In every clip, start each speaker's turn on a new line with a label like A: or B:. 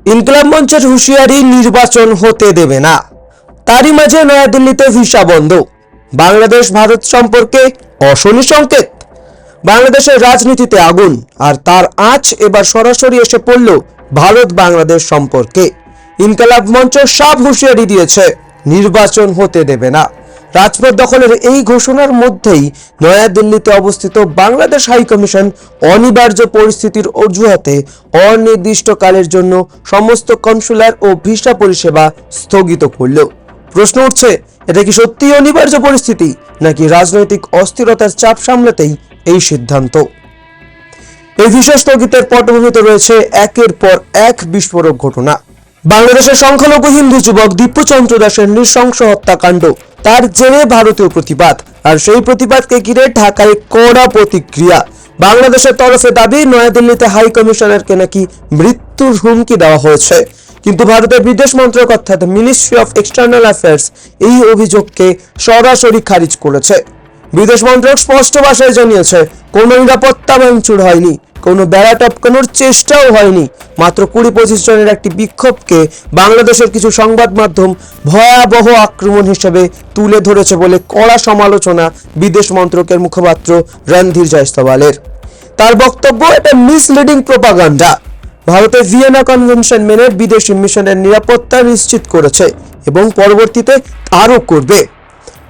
A: ইনকলাব মঞ্চের হুঁশিয়ারি, নির্বাচন হতে দেবে না। তারই মাঝে নয়াদিল্লিতে ভিসা বন্ধ। বাংলাদেশ ভারত সম্পর্কে অশনি সংকেত। বাংলাদেশের রাজনীতিতে আগুন, আর তার আঁচ এবার সরাসরি এসে পড়ল ভারত বাংলাদেশ সম্পর্কে। ইনকলাব মঞ্চ সব হুঁশিয়ারি দিয়েছে, নির্বাচন হতে দেবে না। রাজপথ দখলের এই ঘোষণার মধ্যেই নয়াদিল্লিতে অবস্থিত বাংলাদেশ হাই কমিশন অনিবার্য পরিস্থিতির অজুহাতে অনির্দিষ্টকালের জন্য সমস্ত কনসুলার ও ভিসা পরিষেবা স্থগিত করল। প্রশ্ন উঠছে, এটা কি সত্যিই অনিবার্য পরিস্থিতি, নাকি রাজনৈতিক অস্থিরতার চাপ সামলাতেই এই সিদ্ধান্ত? এই ভিসা স্থগিতের পটভূমিতে রয়েছে একের পর এক বিস্ফোরক ঘটনা। বাংলাদেশের সংখ্যালঘু হিন্দু যুবক দীপ্য চন্দ্র দাসের নৃশংস হত্যাকাণ্ড, তার জেরে ভারতীয় প্রতিবাদ, আর সেই প্রতিবাদকে ঘিরে ঢাকায় কড়া প্রতিক্রিয়া। বাংলাদেশের তরফে দাবি, নয়াদিল্লিতে হাই কমিশনারকে নাকি মৃত্যুর হুমকি দেওয়া হয়েছে। কিন্তু ভারতের বিদেশ মন্ত্রক অর্থাৎ মিনিস্ট্রি অফ এক্সটার্নাল অ্যাফেয়ার্স এই অভিযোগকে সরাসরি খারিজ করেছে। বিদেশ মন্ত্রক স্পষ্ট ভাষায় জানিয়েছে, কোনো নিরাপত্তা ভাঙচুর হয়নি, কোনো বেড়া টপকানোর চেষ্টাও হয়নি। মাত্র 20-25 জনের একটি বিক্ষোভকে বাংলাদেশের কিছু সংবাদ মাধ্যম ভয়াবহ আক্রমণ হিসেবে তুলে ধরেছে বলে কড়া সমালোচনা বিদেশ মন্ত্রকের মুখপাত্র রণধীর জয়সওয়ালের। তার বক্তব্য, এটা মিসলিডিং প্রোপাগান্ডা। ভারতের ভিয়েনা কনভেনশন মেনে বিদেশি মিশনের নিরাপত্তা নিশ্চিত করেছে এবং পরবর্তীতে আরও করবে।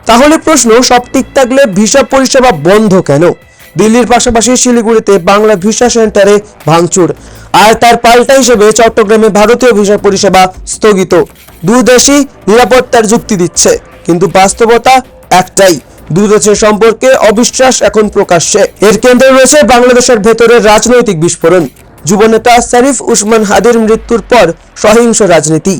A: তাহলে প্রশ্ন, সব ঠিক থাকলে ভিসা পরিষেবা বন্ধ কেন? দিল্লির পাশাপাশি শিলিগুড়িতে বাংলা ভিসা সেন্টারে ভাঙচুর, আর তার পাল্টা হিসেবে চট্টগ্রামে ভারতীয় ভিসা পরিষেবা স্থগিত। দুই দেশই নিরাপত্তার যুক্তি দিচ্ছে, কিন্তু বাস্তবতা একটাই, দুই দেশের সম্পর্কে অবিশ্বাস এখন প্রকাশ্যে। এর কেন্দ্রে রয়েছে বাংলাদেশের ভেতরের রাজনৈতিক বিস্ফোরণ। যুবনেতা শরীফ উসমান হাদির মৃত্যুর পর সহিংস রাজনীতি,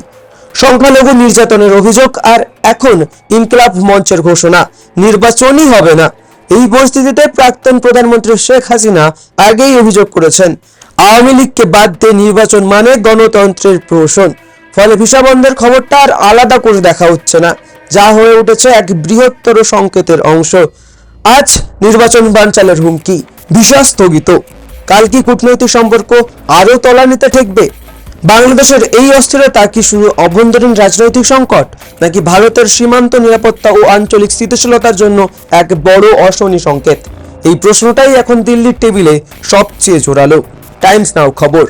A: সংখ্যালঘু নির্যাতনের অভিযোগ, আর এখন ইনকলাব মঞ্চের ঘোষণা নির্বাচনই হবে না। এই পরিস্থিতিতে প্রাক্তন প্রধানমন্ত্রী শেখ হাসিনা আগেই অভিযোগ করেছেন, আওয়ামী লীগকে বাদ দিয়ে নির্বাচন মানে গণতন্ত্রের প্রহসন। ফলে ভিসা বন্ধের খবরটা আর আলাদা করে দেখা হচ্ছে না, যা হয়ে উঠেছে এক বৃহত্তর সংকেতের অংশ। আজ নির্বাচন বানচালের হুমকি, ভিসা স্থগিত। কাল কি কূটনৈতিক সম্পর্ক আরও তলানিতে ঠেকবে? বাংলাদেশের এই অস্থিরতা কি শুধু অভ্যন্তরীণ রাজনৈতিক সংকট, নাকি ভারতের সীমান্ত নিরাপত্তা ও আঞ্চলিক স্থিতিশীলতার জন্য এক বড় অশনি সংকেত? এই প্রশ্নটাই এখন দিল্লির টেবিলে সবচেয়ে জোরালো। টাইমস নাও খবর।